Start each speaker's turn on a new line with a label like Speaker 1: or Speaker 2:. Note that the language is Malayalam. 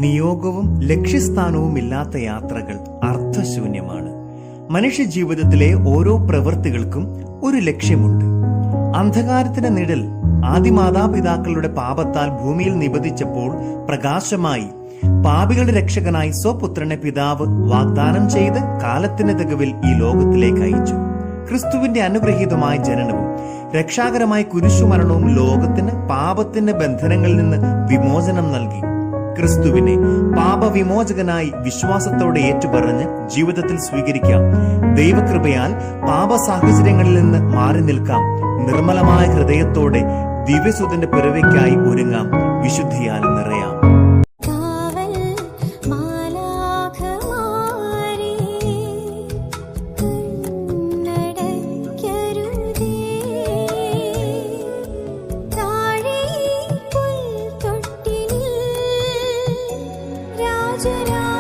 Speaker 1: നിയോഗവും ലക്ഷ്യസ്ഥാനവും ഇല്ലാത്ത യാത്രകൾ അർത്ഥശൂന്യമാണ്. മനുഷ്യ ജീവിതത്തിലെ ഓരോ പ്രവൃത്തികൾക്കും ഒരു ലക്ഷ്യമുണ്ട്. അന്ധകാരത്തിന്റെ നിഴൽ ആദിമാതാപിതാക്കളുടെ പാപത്താൽ ഭൂമിയിൽ നിബദിച്ചപ്പോൾ പ്രകാശമായി പാപികളുടെ രക്ഷകനായി സ്വപുത്രനെ പിതാവ് വാഗ്ദാനം ചെയ്ത് കാലത്തിന്റെ തികവിൽ ഈ ലോകത്തിലേക്ക് അയച്ചു. ക്രിസ്തുവിന്റെ അനുഗ്രഹീതമായ ജനനവും രക്ഷാകരമായ കുരിശുമരണവും ലോകത്തിന് പാപത്തിന്റെ ബന്ധനങ്ങളിൽ നിന്ന് വിമോചനം നൽകി. ക്രിസ്തുവിനെ പാപവിമോചകനായി വിശ്വാസത്തോടെ ഏറ്റുപറഞ്ഞ് ജീവിതത്തിൽ സ്വീകരിക്കാം. ദൈവകൃപയാൽ പാപ സാഹചര്യങ്ങളിൽ നിന്ന് മാറി നിൽക്കാം. നിർമ്മലമായ ഹൃദയത്തോടെ ദിവ്യസുതന്റെ പിറവിക്കായി ഒരുങ്ങാം. വിശുദ്ധിയാൽ നിറയാം.
Speaker 2: രാജരാ